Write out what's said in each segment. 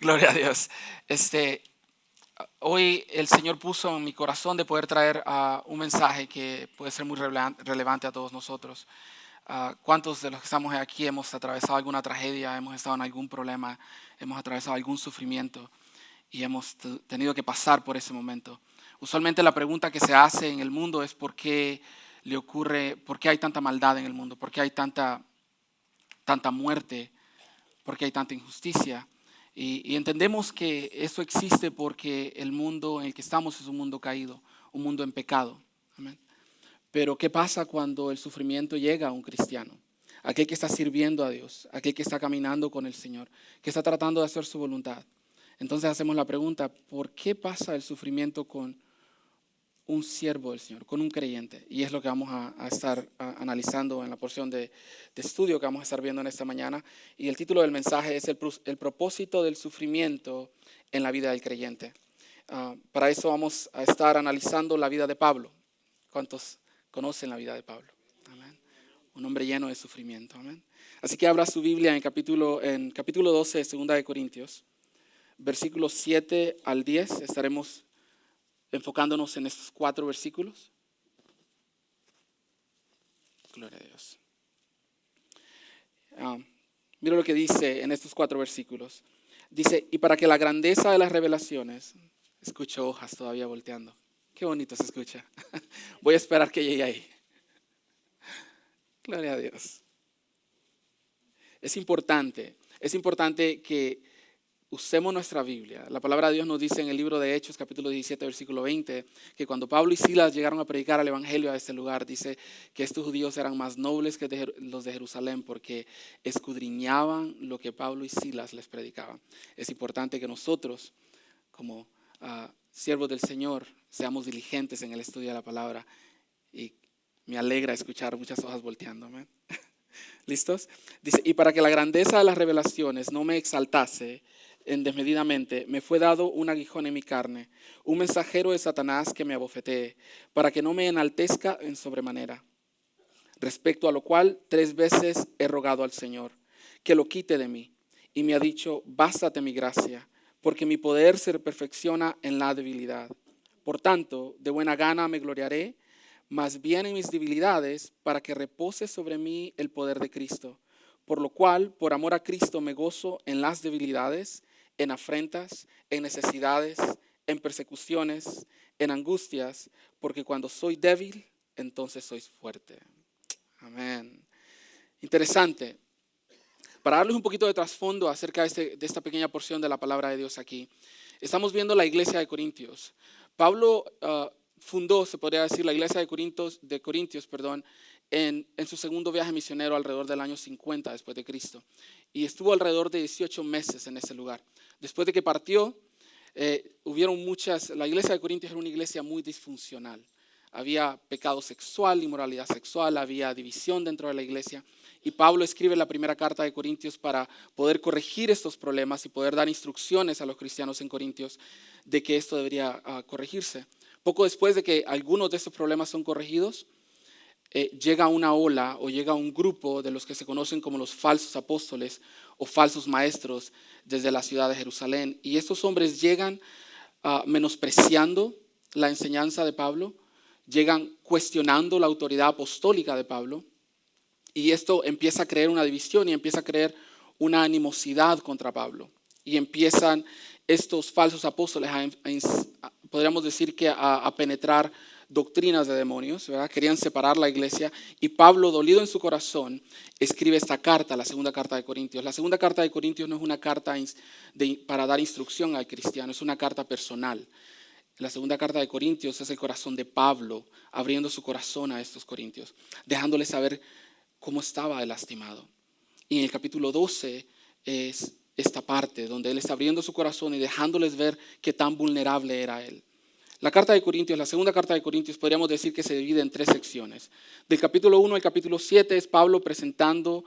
Gloria a Dios. Este, Hoy el Señor puso en mi corazón de poder traer un mensaje que puede ser muy relevante a todos nosotros. ¿Cuántos de los que estamos aquí hemos atravesado alguna tragedia, hemos estado en algún problema, hemos atravesado algún sufrimiento y hemos tenido que pasar por ese momento? Usualmente la pregunta que se hace en el mundo es ¿por qué le ocurre, por qué hay tanta maldad en el mundo? ¿Por qué hay tanta muerte? Porque hay tanta injusticia. Y entendemos que eso existe porque el mundo en el que estamos es un mundo caído, un mundo en pecado. Amén. Pero ¿qué pasa cuando el sufrimiento llega a un cristiano? Aquel que está sirviendo a Dios, aquel que está caminando con el Señor, que está tratando de hacer su voluntad. Entonces hacemos la pregunta, ¿por qué pasa el sufrimiento con un siervo del Señor, con un creyente? Y es lo que vamos a estar analizando en la porción de estudio que vamos a estar viendo en esta mañana. Y el título del mensaje es el propósito del sufrimiento en la vida del creyente. Para eso vamos a estar analizando la vida de Pablo. ¿Cuántos conocen la vida de Pablo? Amén. Un hombre lleno de sufrimiento. Amén. Así que abra su Biblia en capítulo 12 de 2 de Corintios, versículos 7 al 10. Estaremos enfocándonos en estos 4 versículos. Gloria a Dios. Mira lo que dice en estos 4 versículos. Dice, y para que la grandeza de las revelaciones, escucho hojas todavía volteando. Qué bonito se escucha. Voy a esperar que llegue ahí. Gloria a Dios. Es importante que usemos nuestra Biblia. La palabra de Dios nos dice en el libro de Hechos, capítulo 17, versículo 20, que cuando Pablo y Silas llegaron a predicar el evangelio a este lugar, dice que estos judíos eran más nobles que los de Jerusalén porque escudriñaban lo que Pablo y Silas les predicaban. Es importante que nosotros, como siervos del Señor, seamos diligentes en el estudio de la palabra, y me alegra escuchar muchas hojas volteando. Amén. ¿Listos? Dice, y para que la grandeza de las revelaciones no me exaltase desmedidamente, me fue dado un aguijón en mi carne, un mensajero de Satanás que me abofetee, para que no me enaltezca en sobremanera. Respecto a lo cual 3 veces he rogado al Señor, que lo quite de mí. Y me ha dicho, bástate mi gracia, porque mi poder se perfecciona en la debilidad. Por tanto, de buena gana me gloriaré, más bien en mis debilidades, para que repose sobre mí el poder de Cristo. Por lo cual, por amor a Cristo, me gozo en las debilidades, en afrentas, en necesidades, en persecuciones, en angustias, porque cuando soy débil, entonces soy fuerte. Amén. Interesante. Para darles un poquito de trasfondo acerca de esta pequeña porción de la palabra de Dios aquí, estamos viendo la iglesia de Corintios. Pablo fundó, se podría decir, la iglesia de Corintios, en su segundo viaje misionero alrededor del año 50 después de Cristo. Y estuvo alrededor de 18 meses en ese lugar. Después de que partió, la iglesia de Corintios era una iglesia muy disfuncional. Había pecado sexual, inmoralidad sexual, había división dentro de la iglesia. Y Pablo escribe la primera carta de Corintios para poder corregir estos problemas y poder dar instrucciones a los cristianos en Corintios de que esto debería corregirse. Poco después de que algunos de estos problemas son corregidos, llega una ola o llega un grupo de los que se conocen como los falsos apóstoles o falsos maestros desde la ciudad de Jerusalén. Y estos hombres llegan menospreciando la enseñanza de Pablo, llegan cuestionando la autoridad apostólica de Pablo, y esto empieza a crear una división y empieza a crear una animosidad contra Pablo. Y empiezan estos falsos apóstoles podríamos decir que a penetrar doctrinas de demonios, ¿verdad? Querían separar la iglesia, y Pablo, dolido en su corazón, escribe esta carta, la segunda carta de Corintios. La segunda carta de Corintios no es una carta para dar instrucción al cristiano, es una carta personal. La segunda carta de Corintios es el corazón de Pablo, abriendo su corazón a estos corintios, dejándoles saber cómo estaba el lastimado. Y en el capítulo 12 es esta parte donde él está abriendo su corazón y dejándoles ver qué tan vulnerable era él. La carta de Corintios, la segunda carta de Corintios, podríamos decir que se divide en 3 secciones. Del capítulo 1 al capítulo 7 es Pablo presentando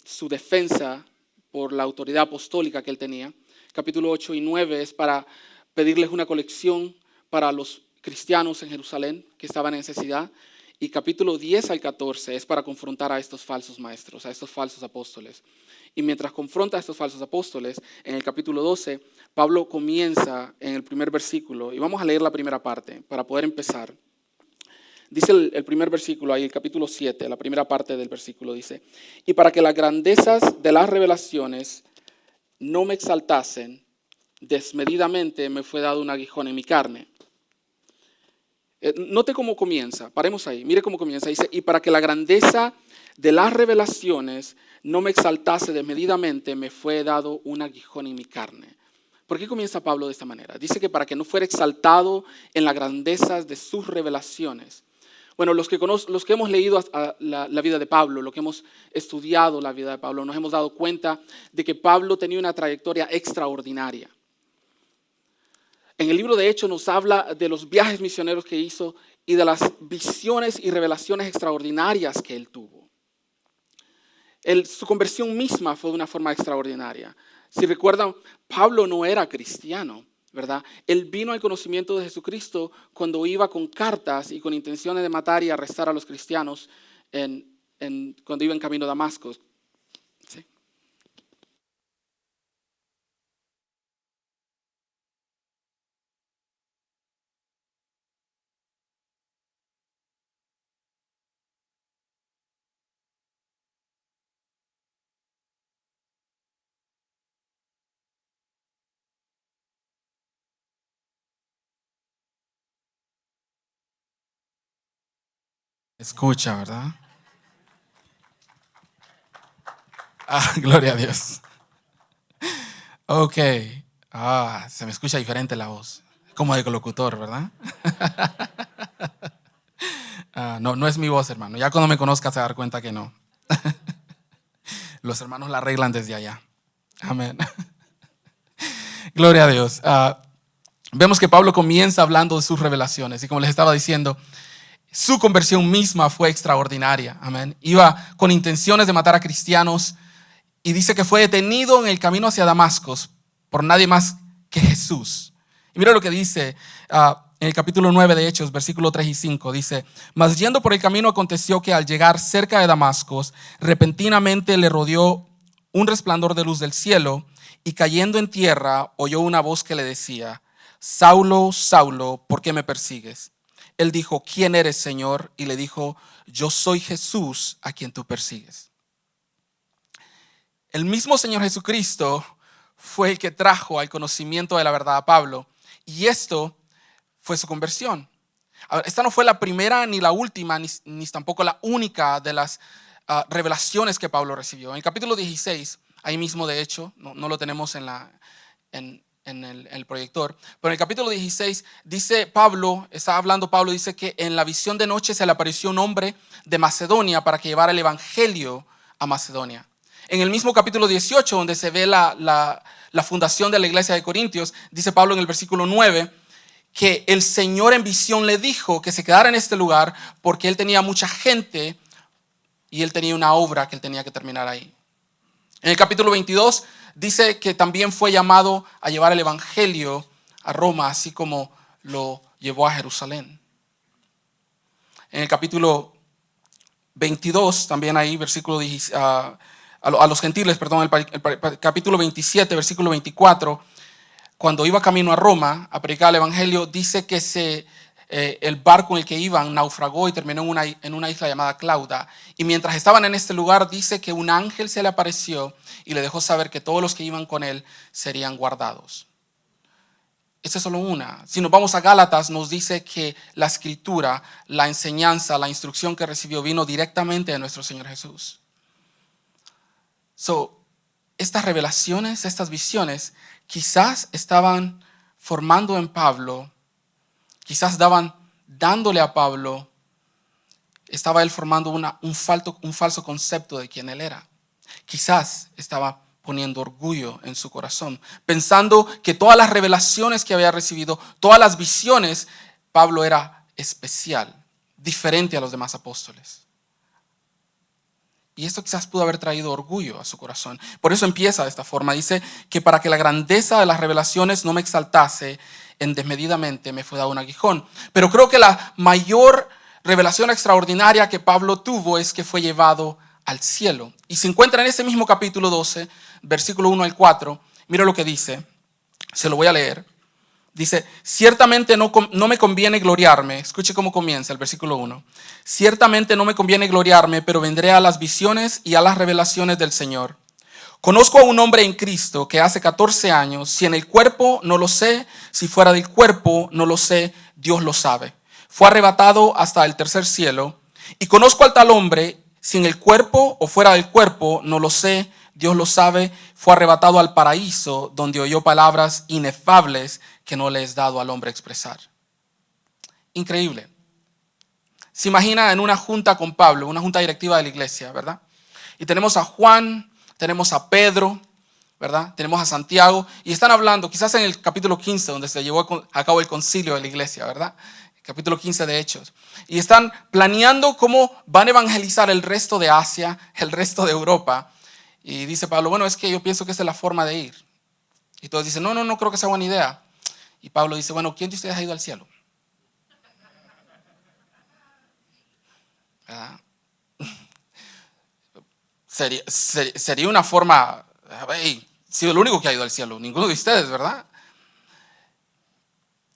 su defensa por la autoridad apostólica que él tenía. Capítulo 8 y 9 es para pedirles una colección para los cristianos en Jerusalén que estaban en necesidad. Y capítulo 10 al 14 es para confrontar a estos falsos maestros, a estos falsos apóstoles. Y mientras confronta a estos falsos apóstoles, en el capítulo 12, Pablo comienza en el primer versículo, y vamos a leer la primera parte para poder empezar. Dice el primer versículo ahí, el capítulo 7, la primera parte del versículo dice: y para que las grandezas de las revelaciones no me exaltasen, desmedidamente me fue dado un aguijón en mi carne. Note cómo comienza, paremos ahí, mire cómo comienza. Dice: y para que la grandeza de las revelaciones no me exaltase desmedidamente, me fue dado un aguijón en mi carne. ¿Por qué comienza Pablo de esta manera? Dice que para que no fuera exaltado en las grandezas de sus revelaciones. Bueno, los que hemos leído la vida de Pablo, los que hemos estudiado la vida de Pablo, nos hemos dado cuenta de que Pablo tenía una trayectoria extraordinaria. En el libro de Hechos nos habla de los viajes misioneros que hizo y de las visiones y revelaciones extraordinarias que él tuvo. Su conversión misma fue de una forma extraordinaria. Si recuerdan, Pablo no era cristiano, ¿verdad? Él vino al conocimiento de Jesucristo cuando iba con cartas y con intenciones de matar y arrestar a los cristianos cuando iba en camino a Damasco. ¿Sí? Escucha, ¿verdad? Gloria a Dios. Ok. Se me escucha diferente la voz. Como de locutor, ¿verdad? No es mi voz, hermano. Ya cuando me conozcas se va a dar cuenta que no. Los hermanos la arreglan desde allá. Amén. Gloria a Dios. Vemos que Pablo comienza hablando de sus revelaciones. Y como les estaba diciendo, su conversión misma fue extraordinaria. Amén. Iba con intenciones de matar a cristianos. Y dice que fue detenido en el camino hacia Damasco por nadie más que Jesús. Y mira lo que dice en el capítulo 9 de Hechos, versículos 3 y 5. Dice: mas yendo por el camino aconteció que al llegar cerca de Damasco, repentinamente le rodeó un resplandor de luz del cielo, y cayendo en tierra oyó una voz que le decía: Saulo, Saulo, ¿por qué me persigues? Él dijo: ¿quién eres, Señor? Y le dijo: yo soy Jesús a quien tú persigues. El mismo Señor Jesucristo fue el que trajo al conocimiento de la verdad a Pablo, y esto fue su conversión. Esta no fue la primera ni la última, ni tampoco la única de las revelaciones que Pablo recibió. En el capítulo 16, ahí mismo de hecho, no lo tenemos en el proyector, pero en el capítulo 16 dice Pablo, está hablando Pablo, dice que en la visión de noche se le apareció un hombre de Macedonia para que llevara el evangelio a Macedonia. En el mismo capítulo 18, donde se ve la fundación de la iglesia de Corintios, dice Pablo en el versículo 9 que el Señor en visión le dijo que se quedara en este lugar porque él tenía mucha gente y él tenía una obra que él tenía que terminar ahí. En el capítulo 22 dice que también fue llamado a llevar el evangelio a Roma, así como lo llevó a Jerusalén. En el capítulo 22, también ahí, versículo a los gentiles, perdón, el capítulo 27, versículo 24, cuando iba camino a Roma a predicar el evangelio, dice que el barco en el que iban naufragó y terminó en una isla llamada Clauda. Y mientras estaban en este lugar, dice que un ángel se le apareció y le dejó saber que todos los que iban con él serían guardados. Esta es solo una. Si nos vamos a Gálatas, nos dice que la escritura, la enseñanza, la instrucción que recibió vino directamente de nuestro Señor Jesús. Estas revelaciones, estas visiones, quizás estaban formando en Pablo, quizás dándole a Pablo, estaba él formando un falso concepto de quién él era. Quizás estaba poniendo orgullo en su corazón, pensando que todas las revelaciones que había recibido, todas las visiones, Pablo era especial, diferente a los demás apóstoles. Y esto quizás pudo haber traído orgullo a su corazón. Por eso empieza de esta forma. Dice que para que la grandeza de las revelaciones no me exaltase, en desmedidamente me fue dado un aguijón. Pero creo que la mayor revelación extraordinaria que Pablo tuvo es que fue llevado al cielo. Y se encuentra en ese mismo capítulo 12, versículo 1 al 4. Mira lo que dice, se lo voy a leer. Dice, ciertamente no me conviene gloriarme. Escuche cómo comienza el versículo 1. Ciertamente no me conviene gloriarme, pero vendré a las visiones y a las revelaciones del Señor. Conozco a un hombre en Cristo que hace 14 años, si en el cuerpo no lo sé, si fuera del cuerpo no lo sé, Dios lo sabe. Fue arrebatado hasta el tercer cielo. Y conozco al tal hombre, si en el cuerpo o fuera del cuerpo no lo sé, Dios lo sabe, fue arrebatado al paraíso, donde oyó palabras inefables que no le es dado al hombre expresar. Increíble. Se imagina en una junta con Pablo, una junta directiva de la iglesia, ¿verdad? Y tenemos a Juan, tenemos a Pedro, ¿verdad? Tenemos a Santiago, y están hablando, quizás en el capítulo 15, donde se llevó a cabo el concilio de la iglesia, ¿verdad? El capítulo 15 de Hechos. Y están planeando cómo van a evangelizar el resto de Asia, el resto de Europa. Y dice Pablo, bueno, es que yo pienso que esa es la forma de ir. Y todos dicen, no creo que sea buena idea. Y Pablo dice, bueno, ¿quién de ustedes ha ido al cielo? ¿Verdad? Sería una forma, hey, he sido el único que ha ido al cielo, ninguno de ustedes, ¿verdad?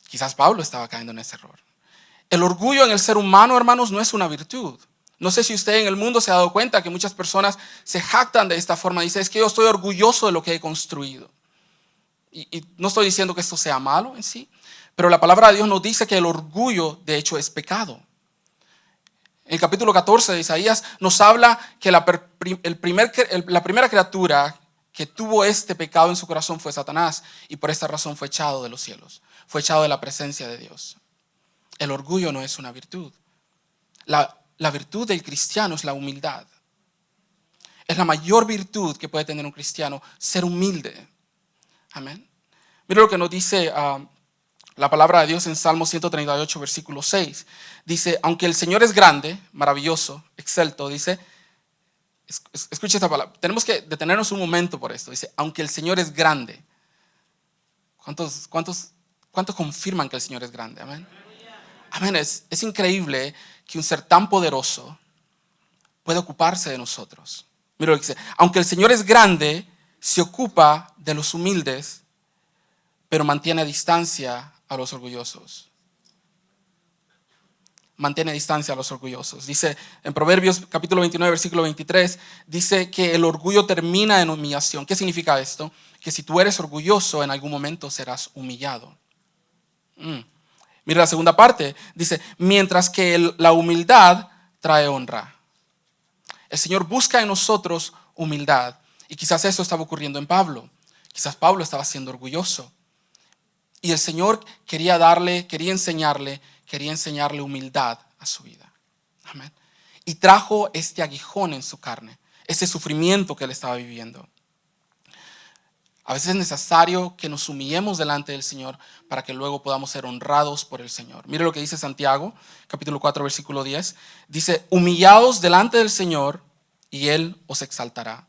Quizás Pablo estaba cayendo en ese error. El orgullo en el ser humano, hermanos, no es una virtud. No sé si usted en el mundo se ha dado cuenta que muchas personas se jactan de esta forma. Dicen, es que yo estoy orgulloso de lo que he construido. Y no estoy diciendo que esto sea malo en sí, pero la palabra de Dios nos dice que el orgullo, de hecho, es pecado. En el capítulo 14 de Isaías nos habla que la primera criatura que tuvo este pecado en su corazón fue Satanás, y por esta razón fue echado de los cielos, fue echado de la presencia de Dios. El orgullo no es una virtud. La virtud del cristiano es la humildad. Es la mayor virtud que puede tener un cristiano, ser humilde. Amén. Mira lo que nos dice la palabra de Dios en Salmo 138, versículo 6. Dice, aunque el Señor es grande, maravilloso, excelto, dice, escucha esta palabra, tenemos que detenernos un momento por esto. Dice, aunque el Señor es grande. ¿Cuántos confirman que el Señor es grande? Amén. Amén. Es increíble que un ser tan poderoso pueda ocuparse de nosotros. Mira lo que dice, aunque el Señor es grande, se ocupa de los humildes, pero mantiene a distancia a los orgullosos. Mantiene a distancia a los orgullosos. Dice en Proverbios capítulo 29, versículo 23, dice que el orgullo termina en humillación. ¿Qué significa esto? Que si tú eres orgulloso, en algún momento serás humillado. Mira la segunda parte. Dice, mientras que la humildad trae honra. El Señor busca en nosotros humildad. Y quizás eso estaba ocurriendo en Pablo. Quizás Pablo estaba siendo orgulloso. Y el Señor quería enseñarle humildad a su vida. Amén. Y trajo este aguijón en su carne, ese sufrimiento que él estaba viviendo. A veces es necesario que nos humillemos delante del Señor para que luego podamos ser honrados por el Señor. Mire lo que dice Santiago, capítulo 4, versículo 10. Dice, humillaos delante del Señor y Él os exaltará.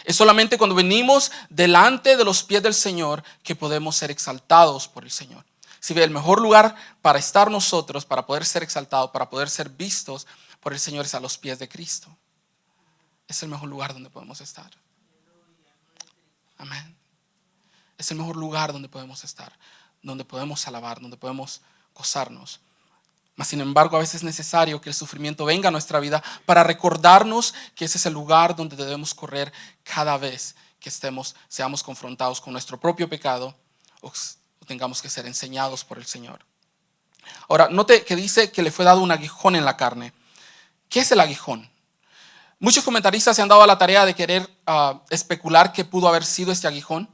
Es solamente cuando venimos delante de los pies del Señor que podemos ser exaltados por el Señor. Si ve, el mejor lugar para estar nosotros, para poder ser exaltados, para poder ser vistos por el Señor es a los pies de Cristo. Es el mejor lugar donde podemos estar. Amén. Es el mejor lugar donde podemos estar, donde podemos alabar, donde podemos gozarnos. Mas, sin embargo, a veces es necesario que el sufrimiento venga a nuestra vida para recordarnos que ese es el lugar donde debemos correr cada vez que seamos confrontados con nuestro propio pecado o tengamos que ser enseñados por el Señor. Ahora, note que dice que le fue dado un aguijón en la carne. ¿Qué es el aguijón? Muchos comentaristas se han dado a la tarea de querer especular qué pudo haber sido este aguijón.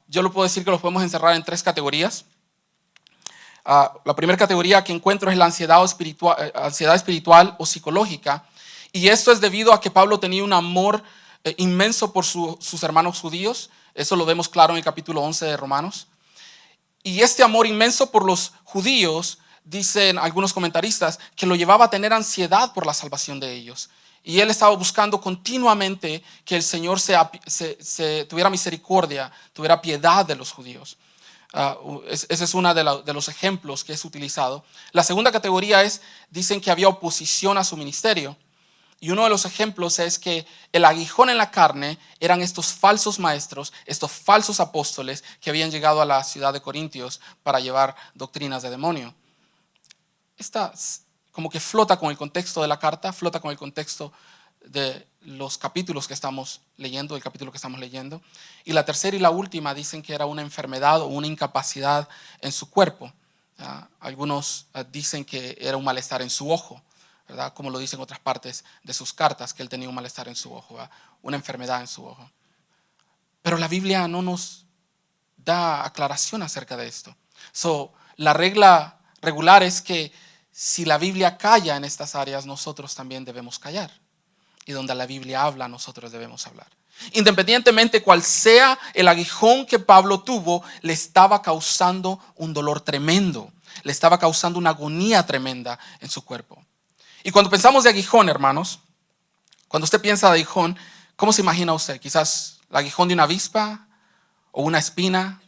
Yo lo puedo decir que los podemos encerrar en 3 categorías. La primera categoría que encuentro es la ansiedad espiritual o psicológica. Y esto es debido a que Pablo tenía un amor inmenso por sus hermanos judíos. Eso lo vemos claro en el capítulo 11 de Romanos. Y este amor inmenso por los judíos, dicen algunos comentaristas, que lo llevaba a tener ansiedad por la salvación de ellos. Y él estaba buscando continuamente que el Señor tuviera misericordia, tuviera piedad de los judíos. Ese es uno de los ejemplos que es utilizado. La segunda categoría es, dicen que había oposición a su ministerio. Y uno de los ejemplos es que el aguijón en la carne eran estos falsos maestros, estos falsos apóstoles que habían llegado a la ciudad de Corintios para llevar doctrinas de demonio. Esta como que flota con el contexto de la carta, flota con el contexto de los capítulos que estamos leyendo, el capítulo que estamos leyendo. Y la tercera y la última dicen que era una enfermedad o una incapacidad en su cuerpo. Algunos dicen que era un malestar en su ojo, ¿verdad? Como lo dicen otras partes de sus cartas, que él tenía un malestar en su ojo, ¿verdad? Una enfermedad en su ojo. Pero la Biblia no nos da aclaración acerca de esto. La regla regular es que si la Biblia calla en estas áreas, nosotros también debemos callar. Y donde la Biblia habla, nosotros debemos hablar. Independientemente cuál sea el aguijón que Pablo tuvo, le estaba causando un dolor tremendo. Le estaba causando una agonía tremenda en su cuerpo. Y cuando pensamos de aguijón, hermanos, cuando usted piensa de aguijón, ¿cómo se imagina usted? Quizás el aguijón de una avispa o una espina.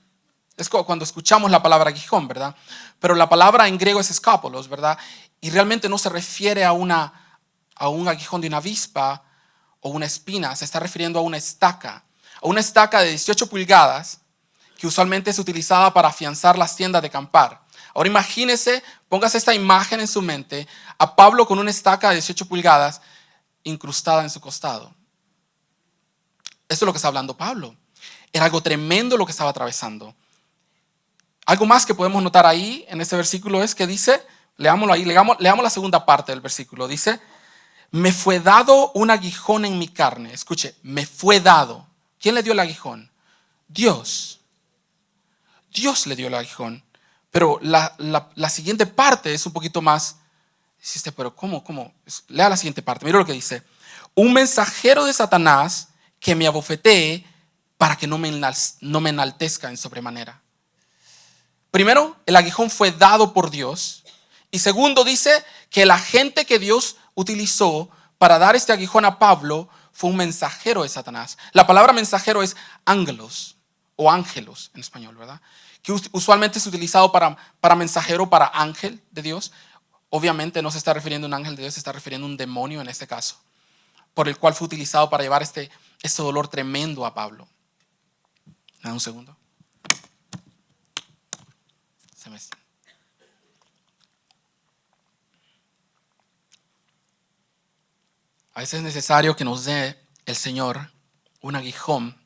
Es cuando escuchamos la palabra aguijón, ¿verdad? Pero la palabra en griego es escápolos, ¿verdad? Y realmente no se refiere a un aguijón de una avispa o una espina, se está refiriendo a una estaca de 18 pulgadas que usualmente es utilizada para afianzar las tiendas de acampar. Ahora imagínese, póngase esta imagen en su mente, a Pablo con una estaca de 18 pulgadas incrustada en su costado. Esto es lo que está hablando Pablo. Era algo tremendo lo que estaba atravesando. Algo más que podemos notar ahí en este versículo es que dice, leámoslo ahí, leamos la segunda parte del versículo. Dice, me fue dado un aguijón en mi carne. Escuche, me fue dado. ¿Quién le dio el aguijón? Dios. Dios le dio el aguijón. Pero la siguiente parte es un poquito más. Dijiste, pero ¿cómo? Lea la siguiente parte. Mira lo que dice. Un mensajero de Satanás que me abofetee para que no me enaltezca en sobremanera. Primero, el aguijón fue dado por Dios. Y segundo, dice que el agente que Dios utilizó para dar este aguijón a Pablo fue un mensajero de Satanás. La palabra mensajero es ángelos o ángelos en español, ¿verdad? Que usualmente es utilizado para mensajero, para ángel de Dios. Obviamente no se está refiriendo a un ángel de Dios, se está refiriendo a un demonio en este caso, por el cual fue utilizado para llevar este dolor tremendo a Pablo. Dame un segundo. A veces es necesario que nos dé el Señor un aguijón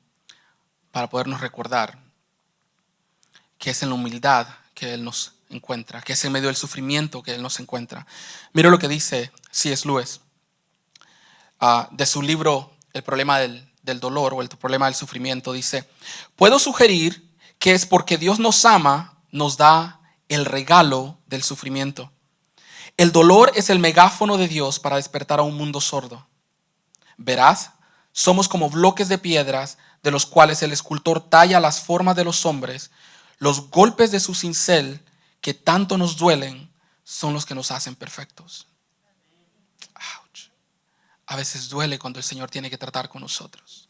para podernos recordar que es en la humildad que Él nos encuentra, que es en medio del sufrimiento que Él nos encuentra. Mira lo que dice C.S. Lewis de su libro El problema del dolor o el problema del sufrimiento. Dice, puedo sugerir que es porque Dios nos ama, nos da el regalo del sufrimiento. El dolor es el megáfono de Dios para despertar a un mundo sordo. Verás, somos como bloques de piedras de los cuales el escultor talla las formas de los hombres. Los golpes de su cincel que tanto nos duelen son los que nos hacen perfectos. Ouch. A veces duele cuando el Señor tiene que tratar con nosotros.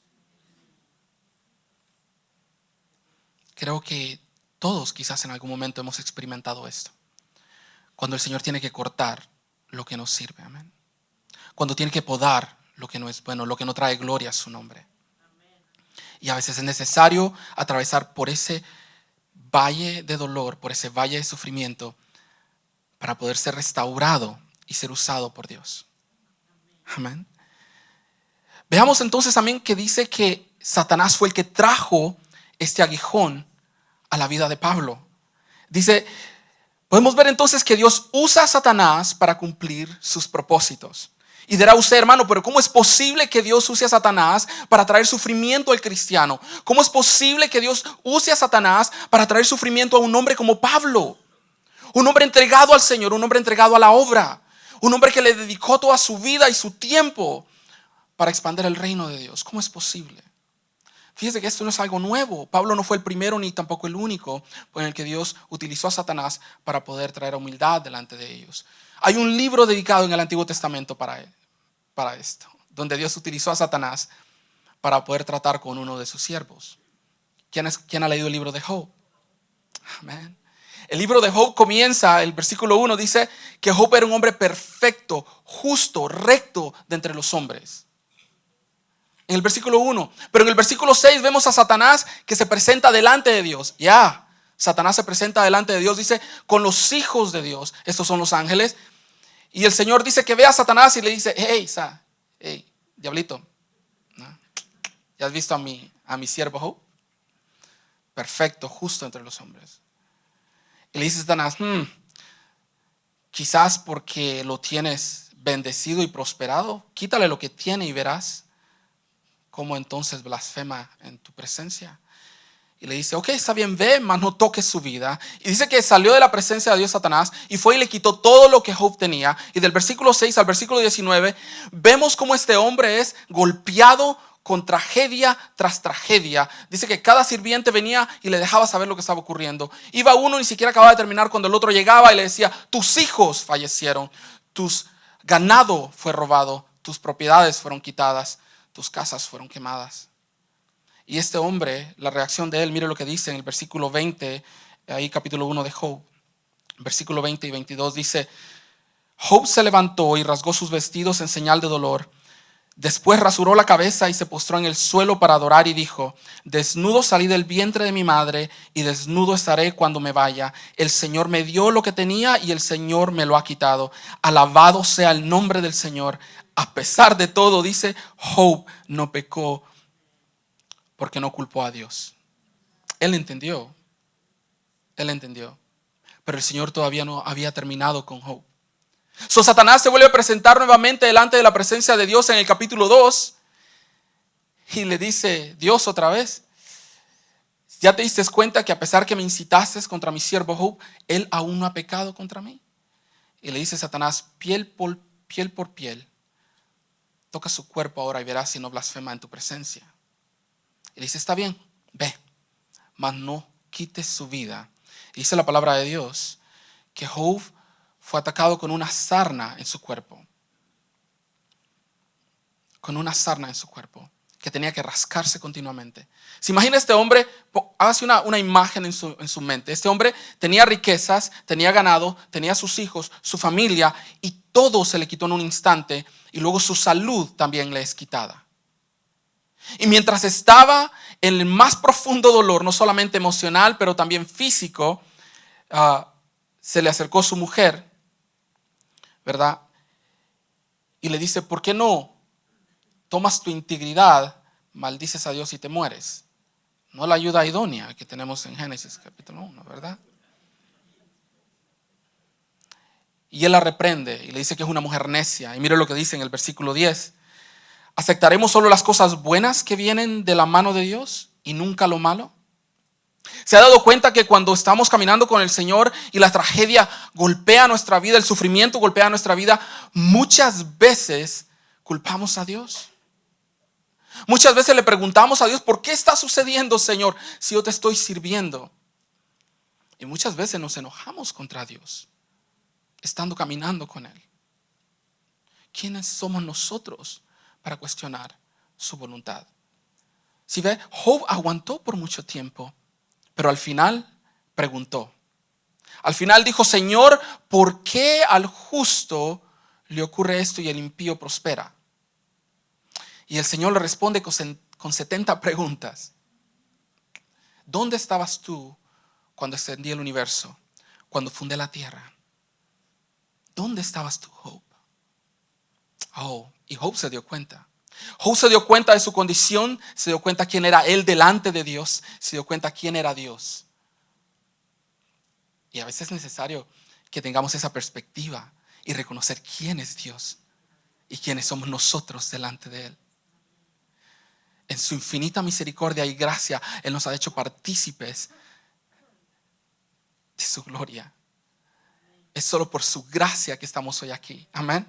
Creo que todos quizás en algún momento hemos experimentado esto. Cuando el Señor tiene que cortar lo que nos sirve. Amén. Cuando tiene que podar lo que no es bueno, lo que no trae gloria a su nombre. Y a veces es necesario atravesar por ese valle de dolor, por ese valle de sufrimiento, para poder ser restaurado y ser usado por Dios. Amén. Veamos entonces también que dice que Satanás fue el que trajo este aguijón a la vida de Pablo. Dice, podemos ver entonces que Dios usa a Satanás para cumplir sus propósitos. Y dirá usted, hermano, pero ¿cómo es posible que Dios use a Satanás para traer sufrimiento al cristiano? ¿Cómo es posible que Dios use a Satanás para traer sufrimiento a un hombre como Pablo? Un hombre entregado al Señor, un hombre entregado a la obra, un hombre que le dedicó toda su vida y su tiempo para expandir el reino de Dios. ¿Cómo es posible? Fíjese que esto no es algo nuevo. Pablo no fue el primero ni tampoco el único en el que Dios utilizó a Satanás para poder traer humildad delante de ellos. Hay un libro dedicado en el Antiguo Testamento para esto, donde Dios utilizó a Satanás para poder tratar con uno de sus siervos. ¿Quién ha leído el libro de Job? Amén. El libro de Job comienza, el versículo 1 dice que Job era un hombre perfecto, justo, recto de entre los hombres. En el versículo 1. Pero en el versículo 6 vemos a Satanás que se presenta delante de Dios. Satanás se presenta delante de Dios, dice, con los hijos de Dios. Estos son los ángeles. Y el Señor dice que ve a Satanás y le dice, hey, diablito, ¿no? ¿Ya has visto a mi siervo Job? Perfecto, justo entre los hombres. Y le dice a Satanás, quizás porque lo tienes bendecido y prosperado, quítale lo que tiene y verás cómo entonces blasfema en tu presencia. Y le dice, ok, está bien, ve, mas no toques su vida. Y dice que salió de la presencia de Dios Satanás y fue y le quitó todo lo que Job tenía. Y del versículo 6 al versículo 19 vemos cómo este hombre es golpeado con tragedia tras tragedia. Dice que cada sirviente venía y le dejaba saber lo que estaba ocurriendo. Iba uno, ni siquiera acababa de terminar, cuando el otro llegaba y le decía, tus hijos fallecieron, tus ganado fue robado, tus propiedades fueron quitadas, tus casas fueron quemadas. Y este hombre, la reacción de él, mire lo que dice en el versículo 20, ahí capítulo 1 de Job, versículo 20 y 22 dice, Job se levantó y rasgó sus vestidos en señal de dolor. Después rasuró la cabeza y se postró en el suelo para adorar y dijo, desnudo salí del vientre de mi madre y desnudo estaré cuando me vaya. El Señor me dio lo que tenía y el Señor me lo ha quitado. Alabado sea el nombre del Señor. A pesar de todo, dice, Job no pecó porque no culpó a Dios. Él entendió. Pero el Señor todavía no había terminado con Job. Satanás se vuelve a presentar nuevamente delante de la presencia de Dios en el capítulo 2 y le dice, Dios otra vez, ¿ya te diste cuenta que a pesar que me incitaste contra mi siervo Job, él aún no ha pecado contra mí? Y le dice Satanás, piel por piel, toca su cuerpo ahora y verás si no blasfema en tu presencia. Y le dice, está bien, ve, mas no quites su vida. Y dice la palabra de Dios que Job fue atacado con una sarna en su cuerpo. Con una sarna en su cuerpo, que tenía que rascarse continuamente. ¿Se imagina este hombre? Hágase una imagen en su mente. Este hombre tenía riquezas, tenía ganado, tenía sus hijos, su familia, y todo se le quitó en un instante, y luego su salud también le es quitada. Y mientras estaba en el más profundo dolor, no solamente emocional, pero también físico, se le acercó su mujer, ¿verdad? Y le dice, ¿por qué no tomas tu integridad, maldices a Dios y te mueres? No la ayuda idónea que tenemos en Génesis capítulo 1, ¿verdad? Y él la reprende y le dice que es una mujer necia. Y mire lo que dice en el versículo 10. ¿Aceptaremos solo las cosas buenas que vienen de la mano de Dios y nunca lo malo? ¿Se ha dado cuenta que cuando estamos caminando con el Señor y la tragedia golpea nuestra vida, el sufrimiento golpea nuestra vida, muchas veces culpamos a Dios? Muchas veces le preguntamos a Dios, ¿por qué está sucediendo, Señor, si yo te estoy sirviendo? Y muchas veces nos enojamos contra Dios, estando caminando con Él. ¿Quiénes somos nosotros para cuestionar su voluntad? Si ve, Job aguantó por mucho tiempo, pero al final preguntó. Al final dijo, Señor, ¿por qué al justo le ocurre esto y el impío prospera? Y el Señor le responde con 70 preguntas. ¿Dónde estabas tú cuando extendí el universo? Cuando fundé la tierra. ¿Dónde estabas tú, Job? Y Job se dio cuenta. Job se dio cuenta de su condición, se dio cuenta quién era él delante de Dios, se dio cuenta quién era Dios. Y a veces es necesario que tengamos esa perspectiva y reconocer quién es Dios y quiénes somos nosotros delante de Él. En su infinita misericordia y gracia, Él nos ha hecho partícipes de su gloria. Es solo por su gracia que estamos hoy aquí. Amén.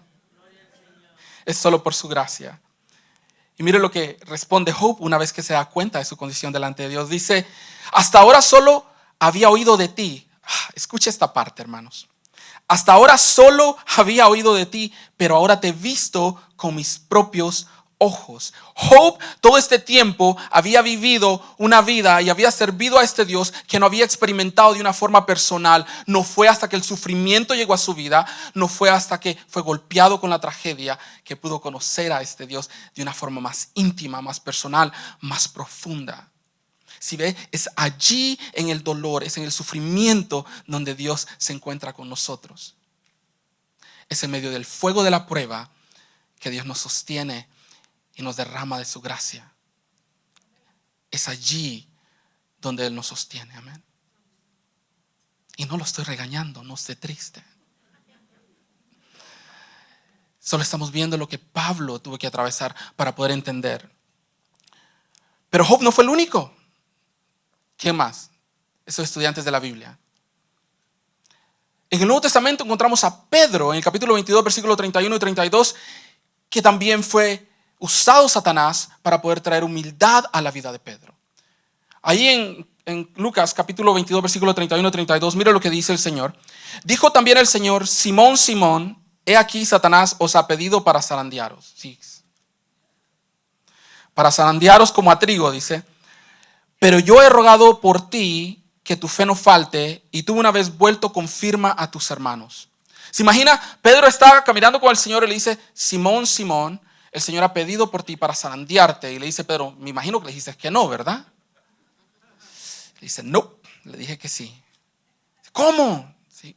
Es solo por su gracia. Y mire lo que responde Job una vez que se da cuenta de su condición delante de Dios. Dice, hasta ahora solo había oído de ti. Escucha esta parte, hermanos. Hasta ahora solo había oído de ti, pero ahora te he visto con mis propios ojos. Job todo este tiempo había vivido una vida y había servido a este Dios que no había experimentado de una forma personal. No fue hasta que el sufrimiento llegó a su vida, no fue hasta que fue golpeado con la tragedia que pudo conocer a este Dios de una forma más íntima, más personal, más profunda. Si ve, es allí en el dolor, es en el sufrimiento donde Dios se encuentra con nosotros. Es en medio del fuego de la prueba que Dios nos sostiene y nos derrama de su gracia. Es allí donde Él nos sostiene. Amén. Y no lo estoy regañando, no esté triste. Solo estamos viendo lo que Pablo tuvo que atravesar para poder entender. Pero Job no fue el único. ¿Quién más? Esos estudiantes de la Biblia. En el Nuevo Testamento encontramos a Pedro en el capítulo 22, versículos 31 y 32, que también fue usado Satanás para poder traer humildad a la vida de Pedro. Ahí en Lucas capítulo 22, versículo 31 y 32, mira lo que dice el Señor. Dijo también el Señor: Simón, Simón, he aquí Satanás os ha pedido para zarandearos. Sí. Para zarandearos como a trigo, dice. Pero yo he rogado por ti que tu fe no falte, y tú una vez vuelto confirma a tus hermanos. ¿Se imagina? Pedro está caminando con el Señor y le dice: Simón, Simón, el Señor ha pedido por ti para zarandearte. Y le dice Pedro: me imagino que le dijiste que no, ¿verdad? Le dice: no, le dije que sí. ¿Cómo? Sí.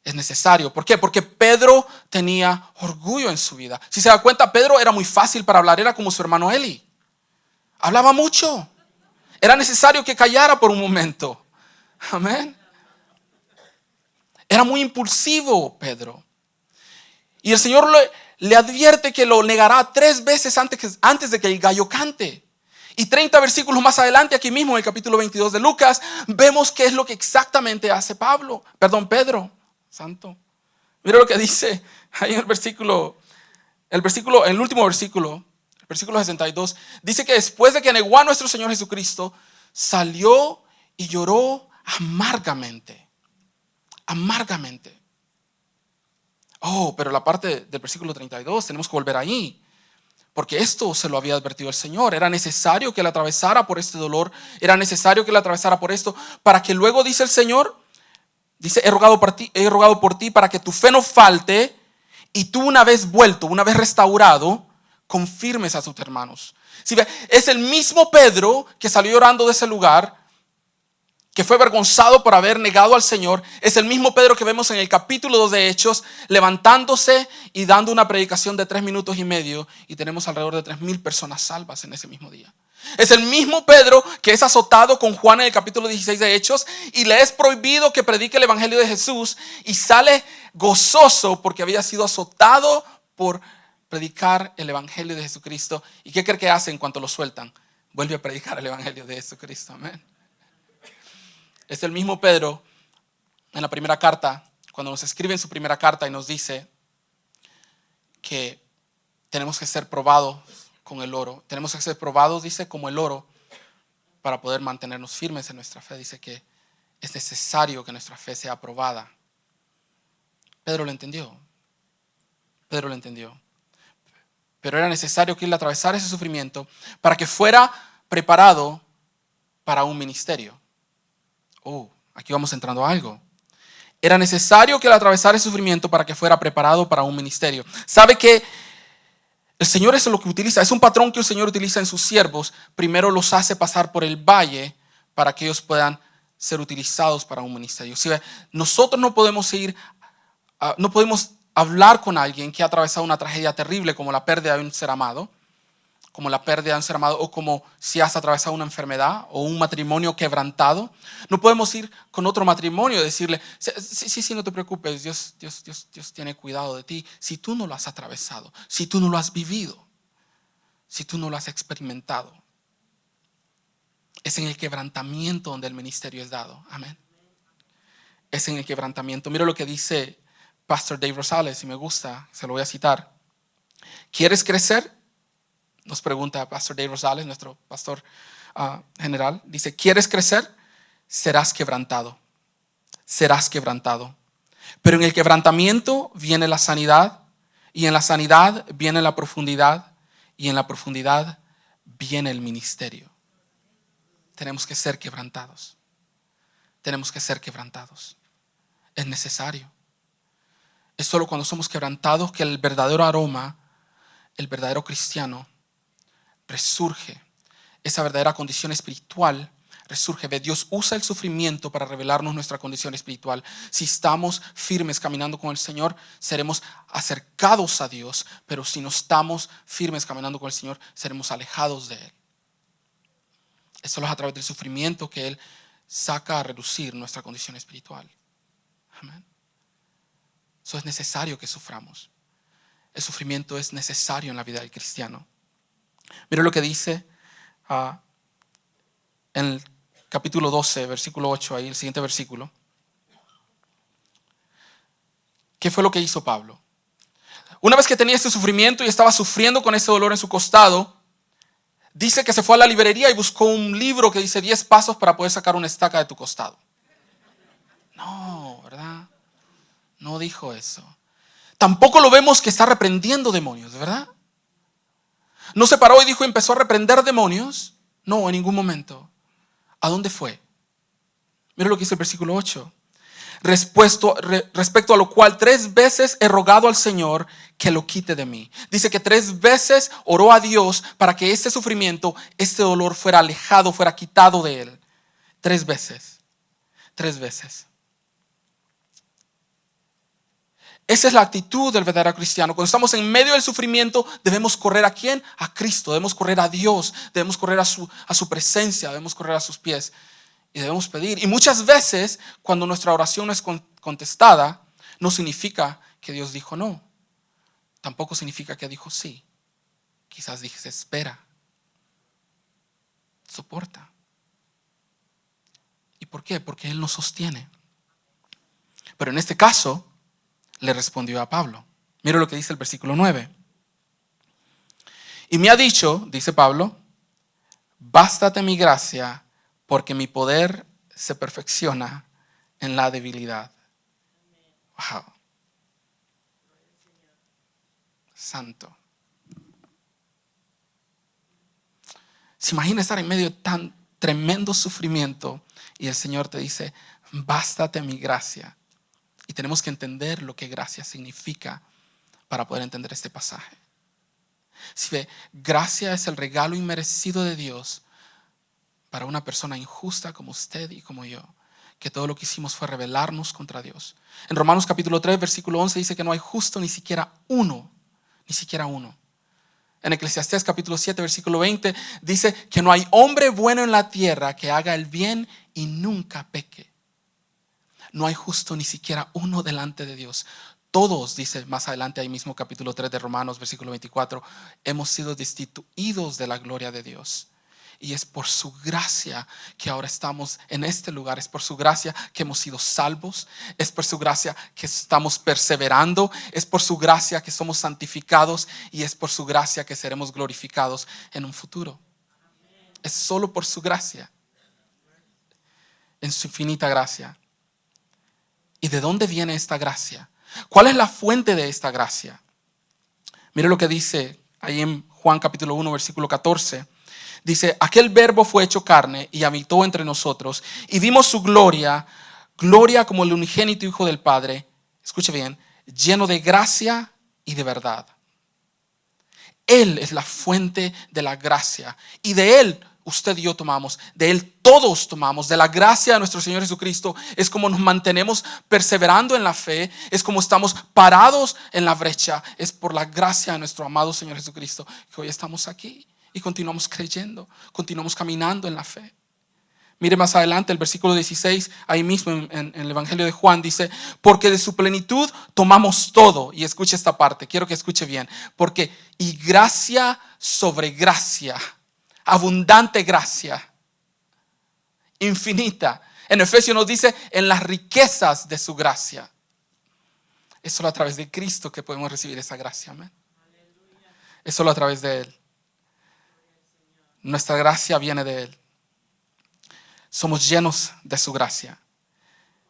Es necesario. ¿Por qué? Porque Pedro tenía orgullo en su vida. Si se da cuenta, Pedro era muy fácil para hablar, era como su hermano Eli. Hablaba mucho. Era necesario que callara por un momento. Amén. Era muy impulsivo Pedro. Y el Señor le advierte que lo negará 3 veces antes de que el gallo cante. Y 30 versículos más adelante, aquí mismo en el capítulo 22 de Lucas, vemos qué es lo que exactamente hace Pedro. Santo. Mira lo que dice ahí en el último versículo. Versículo 62, dice que después de que negó a nuestro Señor Jesucristo, salió y lloró amargamente. Amargamente. Oh, pero la parte del versículo 32, tenemos que volver ahí. Porque esto se lo había advertido el Señor. Era necesario que él atravesara por este dolor. Era necesario que él atravesara por esto. Para que luego, dice el Señor, dice: he rogado por ti para que tu fe no falte. Y tú una vez vuelto, una vez restaurado, confirmes a tus hermanos. ¿Sí ve? Es el mismo Pedro que salió llorando de ese lugar, que fue avergonzado por haber negado al Señor. Es el mismo Pedro que vemos en el capítulo 2 de Hechos, levantándose y dando una predicación de 3 minutos y medio, y tenemos alrededor de 3,000 personas salvas en ese mismo día. Es el mismo Pedro que es azotado con Juan en el capítulo 16 de Hechos, y le es prohibido que predique el evangelio de Jesús, y sale gozoso porque había sido azotado por predicar el evangelio de Jesucristo. ¿Y qué cree que hace en cuanto lo sueltan? Vuelve a predicar el evangelio de Jesucristo. Amén. Es el mismo Pedro en la primera carta, cuando nos escribe en su primera carta y nos dice que tenemos que ser probados con el oro. Tenemos que ser probados, dice, como el oro, para poder mantenernos firmes en nuestra fe. Dice que es necesario que nuestra fe sea probada. Pedro lo entendió. Pero era necesario que él atravesara ese sufrimiento para que fuera preparado para un ministerio. Aquí vamos entrando a algo. Era necesario que él atravesara ese sufrimiento para que fuera preparado para un ministerio. ¿Sabe que el Señor es lo que utiliza? Es un patrón que el Señor utiliza en sus siervos. Primero los hace pasar por el valle para que ellos puedan ser utilizados para un ministerio. ¿Sí? Nosotros no podemos hablar con alguien que ha atravesado una tragedia terrible como la pérdida de un ser amado, o como si has atravesado una enfermedad o un matrimonio quebrantado. No podemos ir con otro matrimonio y decirle: sí, no te preocupes, Dios tiene cuidado de ti. Si tú no lo has atravesado, si tú no lo has vivido, si tú no lo has experimentado. Es en el quebrantamiento donde el ministerio es dado. Amén. Es en el quebrantamiento. Mira lo que dice Pastor Dave Rosales, y me gusta, se lo voy a citar. ¿Quieres crecer? Nos pregunta Pastor Dave Rosales, nuestro pastor general. Dice: ¿quieres crecer? Serás quebrantado. Pero en el quebrantamiento viene la sanidad, Y en la sanidad viene la profundidad, y en la profundidad viene el ministerio. Tenemos que ser quebrantados. Tenemos que ser quebrantados. Es necesario. Es solo cuando somos quebrantados que el verdadero aroma, el verdadero cristiano, resurge. Esa verdadera condición espiritual resurge. Dios usa el sufrimiento para revelarnos nuestra condición espiritual. Si estamos firmes caminando con el Señor, seremos acercados a Dios, pero si no estamos firmes caminando con el Señor, seremos alejados de Él. Es solo a través del sufrimiento que Él saca a reducir nuestra condición espiritual. Amén. Eso es necesario que suframos. El sufrimiento es necesario en la vida del cristiano. Mira lo que dice en el capítulo 12, versículo 8, ahí el siguiente versículo. ¿Qué fue lo que hizo Pablo? Una vez que tenía este sufrimiento y estaba sufriendo con ese dolor en su costado, dice que se fue a la librería y buscó un libro que dice 10 pasos para poder sacar una estaca de tu costado. No, ¿verdad? No dijo eso. Tampoco lo vemos que está reprendiendo demonios, ¿verdad? No se paró y dijo empezó a reprender demonios. No, en ningún momento. ¿A dónde fue? Mira lo que dice el versículo 8. Respecto a lo cual 3 veces he rogado al Señor que lo quite de mí. Dice que 3 veces oró a Dios para que este sufrimiento, este dolor fuera alejado, fuera quitado de él. 3 veces. 3 veces. Esa es la actitud del verdadero cristiano. Cuando estamos en medio del sufrimiento, debemos correr ¿a quién? A Cristo. Debemos correr a Dios. Debemos correr a su presencia. Debemos correr a sus pies. Y debemos pedir. Y muchas veces, cuando nuestra oración no es contestada, no significa que Dios dijo no. Tampoco significa que dijo sí. Quizás dije, espera. Soporta. ¿Y por qué? Porque Él nos sostiene. Pero en este caso, le respondió a Pablo. Mira lo que dice el versículo 9. Y me ha dicho, dice Pablo, bástate mi gracia, porque mi poder se perfecciona en la debilidad. Wow. Santo. ¿Se imagina estar en medio de tan tremendo sufrimiento y el Señor te dice, bástate mi gracia? Y tenemos que entender lo que gracia significa para poder entender este pasaje. Si ve, gracia es el regalo inmerecido de Dios para una persona injusta como usted y como yo, que todo lo que hicimos fue rebelarnos contra Dios. En Romanos capítulo 3, versículo 11 dice que no hay justo ni siquiera uno, ni siquiera uno. En Eclesiastés capítulo 7, versículo 20 dice que no hay hombre bueno en la tierra que haga el bien y nunca peque. No hay justo ni siquiera uno delante de Dios. Todos, dice más adelante ahí mismo capítulo 3 de Romanos, versículo 24, hemos sido destituidos de la gloria de Dios. Y es por su gracia que ahora estamos en este lugar. Es por su gracia que hemos sido salvos. Es por su gracia que estamos perseverando. Es por su gracia que somos santificados. Y es por su gracia que seremos glorificados en un futuro. Es solo por su gracia. En su infinita gracia. ¿Y de dónde viene esta gracia? ¿Cuál es la fuente de esta gracia? Mire lo que dice ahí en Juan capítulo 1, versículo 14. Dice, aquel verbo fue hecho carne y habitó entre nosotros y vimos su gloria, gloria como el unigénito Hijo del Padre, escuche bien, lleno de gracia y de verdad. Él es la fuente de la gracia y de Él usted y yo tomamos, de Él todos tomamos, de la gracia de nuestro Señor Jesucristo. Es como nos mantenemos perseverando en la fe, es como estamos parados en la brecha. Es por la gracia de nuestro amado Señor Jesucristo que hoy estamos aquí y continuamos creyendo, continuamos caminando en la fe. Mire más adelante el versículo 16, ahí mismo en el Evangelio de Juan dice, porque de su plenitud tomamos todo. Y escuche esta parte, quiero que escuche bien, porque y gracia sobre gracia, abundante gracia, infinita. En Efesios nos dice, en las riquezas de su gracia. Es solo a través de Cristo que podemos recibir esa gracia, amén. Es solo a través de Él. Nuestra gracia viene de Él. Somos llenos de su gracia.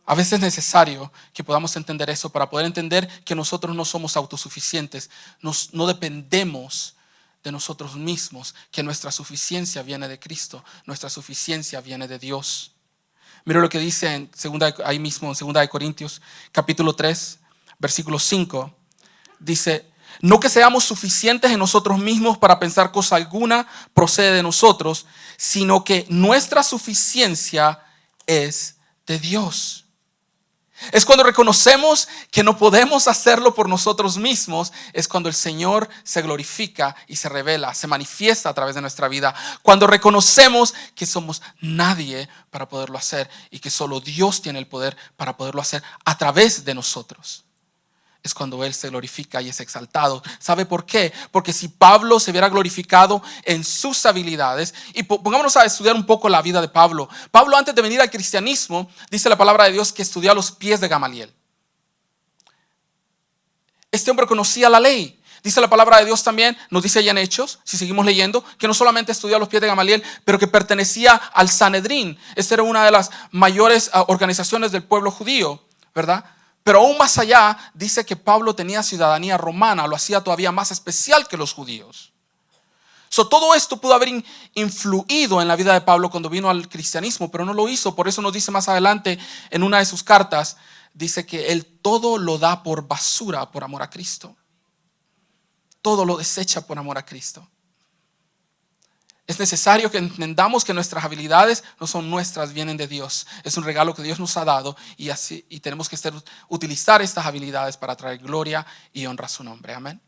A veces es necesario que podamos entender eso para poder entender que nosotros no somos autosuficientes, no dependemos de nosotros mismos, que nuestra suficiencia viene de Cristo, nuestra suficiencia viene de Dios. Mira lo que dice ahí mismo en 2 Corintios capítulo 3, versículo 5. Dice, no que seamos suficientes en nosotros mismos para pensar cosa alguna procede de nosotros, sino que nuestra suficiencia es de Dios. Es cuando reconocemos que no podemos hacerlo por nosotros mismos, es cuando el Señor se glorifica y se revela, se manifiesta a través de nuestra vida. Cuando reconocemos que somos nadie para poderlo hacer y que solo Dios tiene el poder para poderlo hacer a través de nosotros. Es cuando Él se glorifica y es exaltado. ¿Sabe por qué? Porque si Pablo se hubiera glorificado en sus habilidades, y pongámonos a estudiar un poco la vida de Pablo. Pablo, antes de venir al cristianismo, dice la palabra de Dios que estudió a los pies de Gamaliel. Este hombre conocía la ley. Dice la palabra de Dios también, nos dice allá en Hechos, si seguimos leyendo, que no solamente estudió a los pies de Gamaliel, pero que pertenecía al Sanedrín. Esta era una de las mayores organizaciones del pueblo judío, ¿verdad? Pero aún más allá, dice que Pablo tenía ciudadanía romana, lo hacía todavía más especial que los judíos. Todo esto pudo haber influido en la vida de Pablo cuando vino al cristianismo, pero no lo hizo. Por eso nos dice más adelante en una de sus cartas, dice que él todo lo da por basura por amor a Cristo. Todo lo desecha por amor a Cristo. Es necesario que entendamos que nuestras habilidades no son nuestras, vienen de Dios. Es un regalo que Dios nos ha dado y tenemos que utilizar estas habilidades para traer gloria y honra a su nombre. Amén.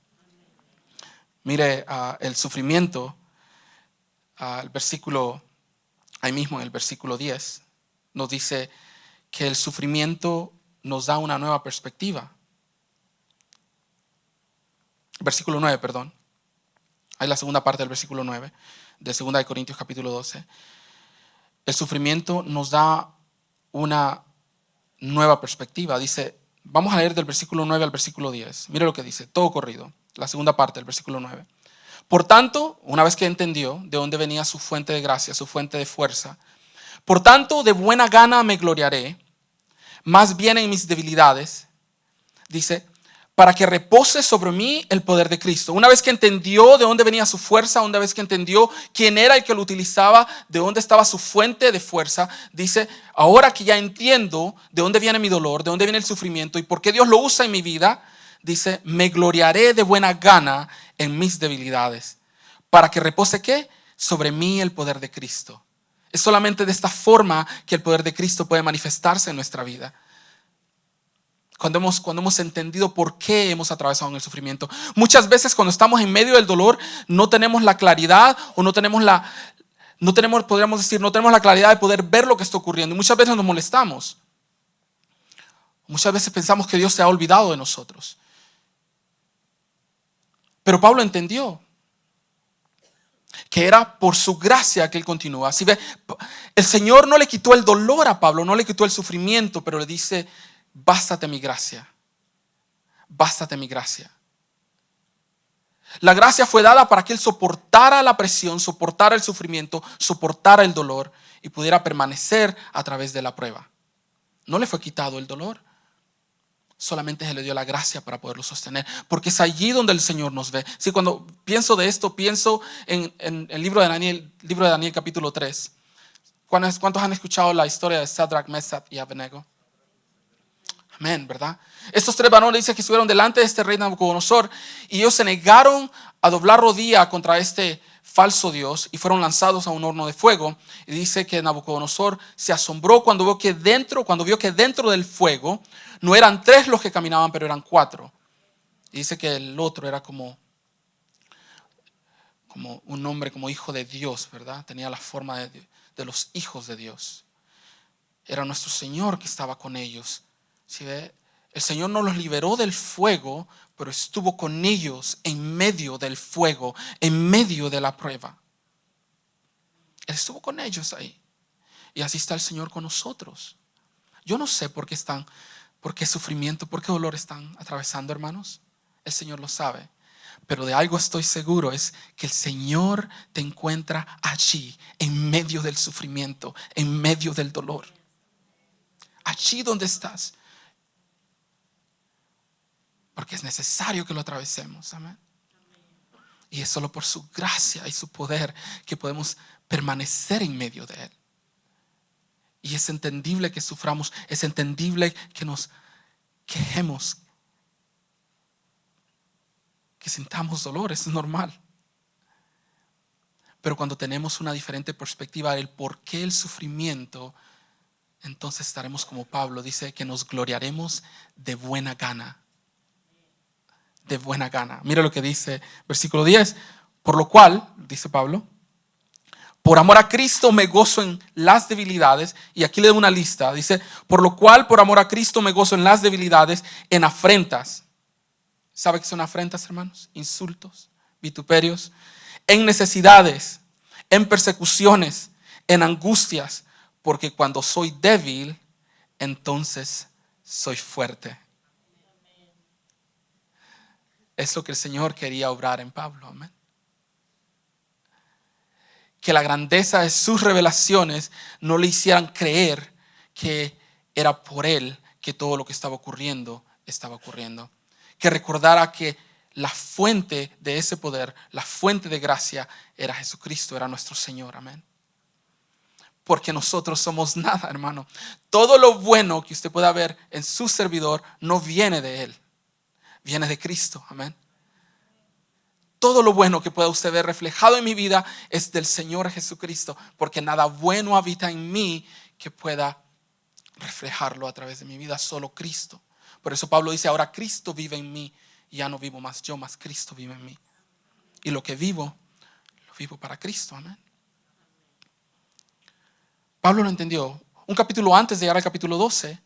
Mire, el sufrimiento, el versículo, ahí mismo en el versículo 10, nos dice que el sufrimiento nos da una nueva perspectiva. Versículo 9, perdón. Ahí la segunda parte del versículo 9. De 2 Corintios capítulo 12. El sufrimiento nos da una nueva perspectiva. Dice, vamos a leer del versículo 9 al versículo 10. Mire lo que dice, todo corrido. La segunda parte del versículo 9. Por tanto, una vez que entendió de dónde venía su fuente de gracia, su fuente de fuerza, por tanto, de buena gana me gloriaré, más bien en mis debilidades. Dice, para que repose sobre mí el poder de Cristo. Una vez que entendió de dónde venía su fuerza, una vez que entendió quién era el que lo utilizaba, de dónde estaba su fuente de fuerza, dice, ahora que ya entiendo de dónde viene mi dolor, de dónde viene el sufrimiento y por qué Dios lo usa en mi vida, dice, me gloriaré de buena gana en mis debilidades. Para que repose ¿qué? Sobre mí el poder de Cristo. Es solamente de esta forma que el poder de Cristo puede manifestarse en nuestra vida. Cuando hemos entendido por qué hemos atravesado en el sufrimiento. Muchas veces cuando estamos en medio del dolor no tenemos la claridad o no tenemos la claridad de poder ver lo que está ocurriendo. Y muchas veces nos molestamos. Muchas veces pensamos que Dios se ha olvidado de nosotros. Pero Pablo entendió que era por su gracia que él continúa. Así ve, el Señor no le quitó el dolor a Pablo, no le quitó el sufrimiento, pero le dice, bástate mi gracia. Bástate mi gracia. La gracia fue dada para que él soportara la presión, soportara el sufrimiento, soportara el dolor y pudiera permanecer a través de la prueba. No le fue quitado el dolor. Solamente se le dio la gracia para poderlo sostener. Porque es allí donde el Señor nos ve. Sí, cuando pienso de esto, pienso en el libro de Daniel capítulo 3. ¿Cuántos han escuchado la historia de Sadrach, Mesach y Abednego? Amén, ¿verdad? Estos tres varones dicen que estuvieron delante de este rey Nabucodonosor y ellos se negaron a doblar rodilla contra este falso Dios y fueron lanzados a un horno de fuego. Y dice que Nabucodonosor se asombró cuando vio que dentro del fuego no eran 3 los que caminaban, pero eran 4. Y dice que el otro era como un hombre, como hijo de Dios, ¿verdad? Tenía la forma de los hijos de Dios. Era nuestro Señor que estaba con ellos. ¿Sí ve? El Señor no los liberó del fuego, pero estuvo con ellos en medio del fuego, en medio de la prueba. Él estuvo con ellos ahí. Y así está el Señor con nosotros. Yo no sé por qué sufrimiento, por qué dolor están atravesando, hermanos. El Señor lo sabe. Pero de algo estoy seguro, es que el Señor te encuentra allí, en medio del sufrimiento, en medio del dolor. allí donde estás. Porque es necesario que lo atravesemos. Amén. Y es solo por su gracia y su poder que podemos permanecer en medio de él. Y es entendible que suframos, es entendible que nos quejemos, que sintamos dolor, es normal. Pero cuando tenemos una diferente perspectiva del por qué el sufrimiento, entonces estaremos como Pablo, dice que nos gloriaremos de buena gana. De buena gana. Mira lo que dice versículo 10. Por lo cual, dice Pablo, por amor a Cristo me gozo en las debilidades. Y aquí le doy una lista. Dice, por lo cual, por amor a Cristo me gozo en las debilidades, en afrentas. ¿Sabe qué son afrentas, hermanos? Insultos, vituperios. En necesidades, en persecuciones, en angustias. Porque cuando soy débil, entonces soy fuerte. Es lo que el Señor quería obrar en Pablo. Amén. Que la grandeza de sus revelaciones no le hicieran creer que era por él que todo lo que estaba ocurriendo. Que recordara que la fuente de ese poder, la fuente de gracia era Jesucristo, era nuestro Señor. Amén. Porque nosotros somos nada, hermano. Todo lo bueno que usted pueda ver en su servidor no viene de él. Viene de Cristo, amén. Todo lo bueno que pueda usted ver reflejado en mi vida es del Señor Jesucristo, porque nada bueno habita en mí que pueda reflejarlo a través de mi vida, solo Cristo. Por eso Pablo dice, ahora Cristo vive en mí, y ya no vivo más yo, más Cristo vive en mí. Y lo que vivo, lo vivo para Cristo, amén. Pablo lo entendió. Un capítulo antes de llegar al capítulo 12,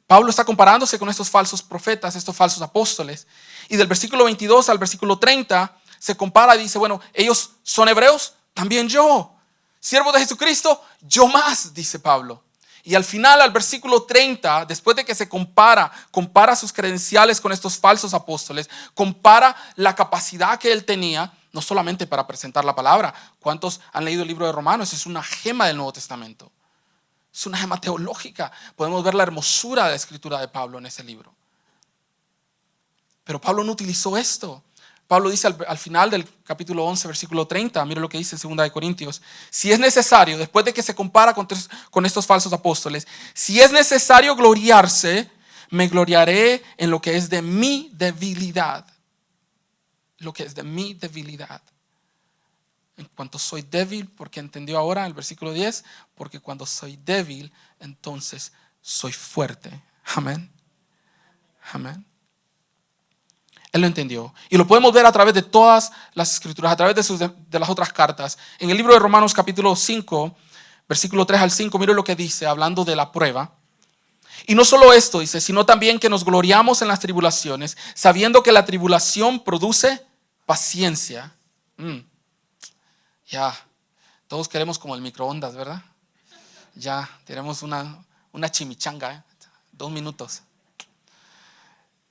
Pablo está comparándose con estos falsos profetas, estos falsos apóstoles. Y del versículo 22 al versículo 30 se compara y dice, bueno, ellos son hebreos, también yo. Siervo de Jesucristo, yo más, dice Pablo. Y al final, al versículo 30, después de que se compara sus credenciales con estos falsos apóstoles, compara la capacidad que él tenía, no solamente para presentar la palabra. ¿Cuántos han leído el libro de Romanos? Es una gema del Nuevo Testamento. Es una gema teológica. Podemos ver la hermosura de la escritura de Pablo en ese libro. Pero Pablo no utilizó esto. Pablo dice al final del capítulo 11, versículo 30, mire lo que dice en 2 Corintios. Si es necesario, después de que se compara con estos falsos apóstoles, si es necesario gloriarse, me gloriaré en lo que es de mi debilidad. Lo que es de mi debilidad. En cuanto soy débil, porque entendió ahora el versículo 10, porque cuando soy débil, entonces soy fuerte. Amén. Amén. Él lo entendió. Y lo podemos ver a través de todas las escrituras, a través de las otras cartas. En el libro de Romanos capítulo 5, versículo 3 al 5, mire lo que dice, hablando de la prueba. Y no solo esto, dice, sino también que nos gloriamos en las tribulaciones, sabiendo que la tribulación produce paciencia. Ya, todos queremos como el microondas, ¿verdad? Ya, tenemos una chimichanga, 2 minutos.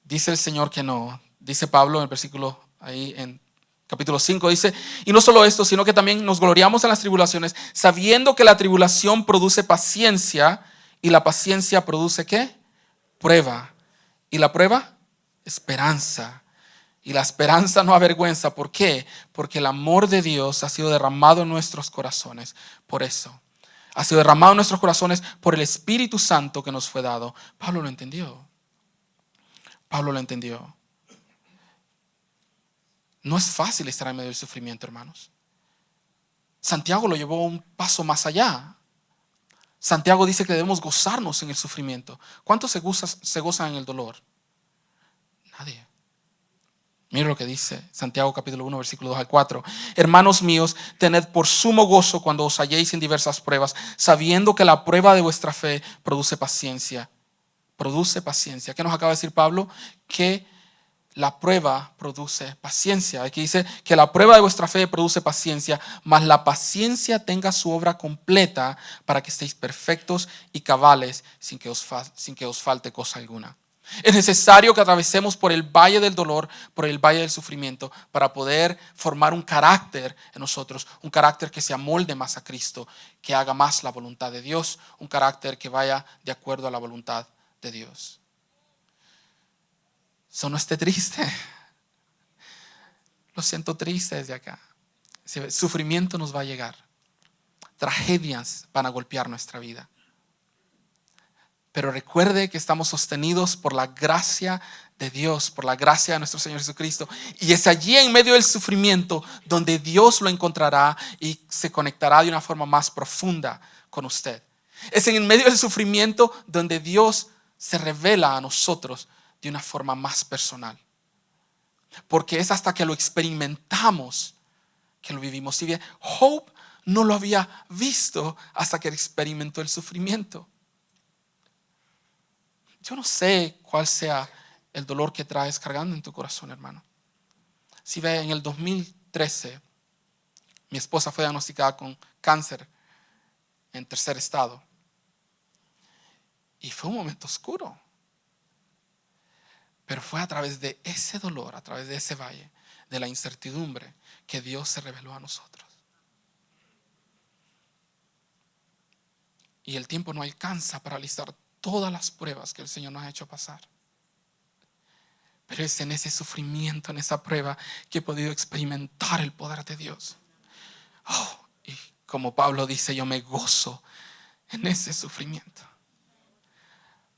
Dice el Señor que no. Dice Pablo en el versículo ahí en capítulo 5, dice, y no solo esto, sino que también nos gloriamos en las tribulaciones, sabiendo que la tribulación produce paciencia, y la paciencia produce ¿qué? Prueba. Y la prueba, esperanza. Y la esperanza no avergüenza. ¿Por qué? Porque el amor de Dios ha sido derramado en nuestros corazones. Por eso. Ha sido derramado en nuestros corazones por el Espíritu Santo que nos fue dado. Pablo lo entendió. Pablo lo entendió. No es fácil estar en medio del sufrimiento, hermanos. Santiago lo llevó un paso más allá. Santiago dice que debemos gozarnos en el sufrimiento. ¿Cuántos se gozan en el dolor? Nadie. Mira lo que dice Santiago capítulo 1, versículo 2 al 4. Hermanos míos, tened por sumo gozo cuando os halléis en diversas pruebas, sabiendo que la prueba de vuestra fe produce paciencia. Produce paciencia. ¿Qué nos acaba de decir Pablo? Que la prueba produce paciencia. Aquí dice que la prueba de vuestra fe produce paciencia, mas la paciencia tenga su obra completa para que estéis perfectos y cabales sin que os falte cosa alguna. Es necesario que atravesemos por el valle del dolor, por el valle del sufrimiento, para poder formar un carácter en nosotros, un carácter que se amolde más a Cristo, que haga más la voluntad de Dios, un carácter que vaya de acuerdo a la voluntad de Dios. No esté triste. Lo siento triste desde acá. Sufrimiento nos va a llegar. Tragedias van a golpear nuestra vida. Pero recuerde que estamos sostenidos por la gracia de Dios, por la gracia de nuestro Señor Jesucristo. Y es allí en medio del sufrimiento donde Dios lo encontrará y se conectará de una forma más profunda con usted. Es en el medio del sufrimiento donde Dios se revela a nosotros de una forma más personal. Porque es hasta que lo experimentamos que lo vivimos. Si bien Job no lo había visto hasta que experimentó el sufrimiento. Yo no sé cuál sea el dolor que traes cargando en tu corazón, hermano. Si ve, en el 2013, mi esposa fue diagnosticada con cáncer en tercer estado. Y fue un momento oscuro. Pero fue a través de ese dolor, a través de ese valle, de la incertidumbre, que Dios se reveló a nosotros. Y el tiempo no alcanza para listar todas las pruebas que el Señor nos ha hecho pasar. Pero es en ese sufrimiento, en esa prueba, que he podido experimentar el poder de Dios. Y como Pablo dice, yo me gozo en ese sufrimiento.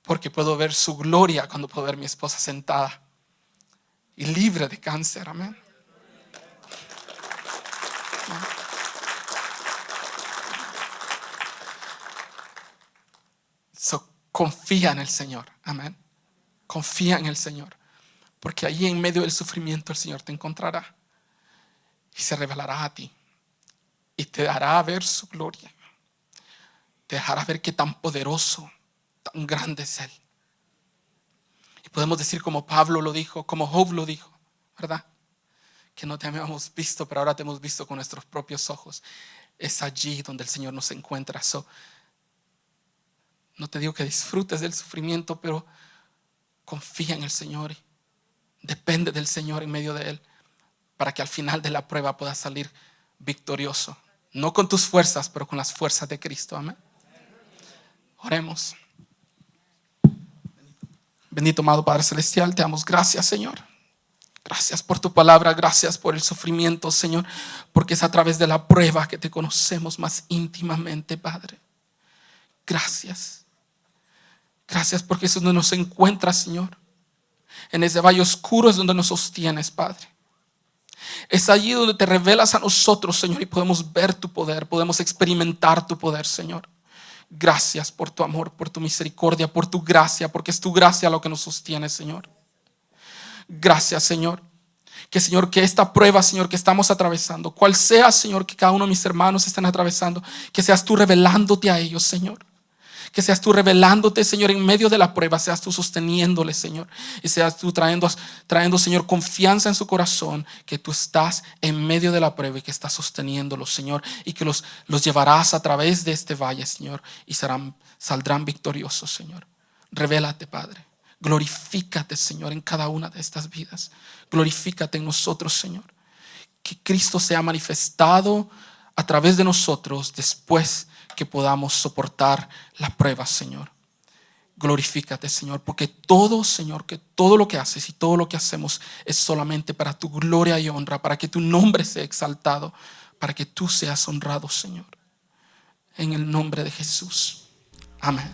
Porque puedo ver su gloria cuando puedo ver a mi esposa sentada y libre de cáncer. Amén. Confía en el Señor. Amén. Confía en el Señor. Porque allí en medio del sufrimiento el Señor te encontrará. Y se revelará a ti. Y te dará a ver su gloria. Te dejará ver qué tan poderoso, tan grande es Él. Y podemos decir como Pablo lo dijo, como Job lo dijo, ¿verdad? Que no te habíamos visto, pero ahora te hemos visto con nuestros propios ojos. Es allí donde el Señor nos encuentra. No te digo que disfrutes del sufrimiento, pero confía en el Señor. Depende del Señor en medio de Él, para que al final de la prueba puedas salir victorioso. No con tus fuerzas, pero con las fuerzas de Cristo. Amén. Oremos. Bendito amado Padre Celestial, te damos gracias, Señor. Gracias por tu palabra, gracias por el sufrimiento, Señor, porque es a través de la prueba que te conocemos más íntimamente, Padre. Gracias. Gracias porque es donde nos encuentras, Señor. En ese valle oscuro es donde nos sostienes, Padre. Es allí donde te revelas a nosotros, Señor, y podemos ver tu poder, podemos experimentar tu poder, Señor. Gracias por tu amor, por tu misericordia, por tu gracia, porque es tu gracia lo que nos sostiene, Señor. Gracias, Señor. Señor, que esta prueba, Señor, que estamos atravesando, cual sea, Señor, que cada uno de mis hermanos estén atravesando, que seas tú revelándote a ellos, Señor. Que seas tú revelándote, Señor, en medio de la prueba, seas tú sosteniéndole, Señor, y seas tú trayendo, Señor, confianza en su corazón, que tú estás en medio de la prueba y que estás sosteniéndolos, Señor, y que los llevarás a través de este valle, Señor, y saldrán victoriosos, Señor. Revélate, Padre. Glorifícate, Señor, en cada una de estas vidas. Glorifícate en nosotros, Señor. Que Cristo sea manifestado a través de nosotros después que podamos soportar la prueba, Señor. Glorifícate, Señor, porque todo, Señor, que todo lo que haces y todo lo que hacemos es solamente para tu gloria y honra, para que tu nombre sea exaltado, para que tú seas honrado, Señor. En el nombre de Jesús. Amén.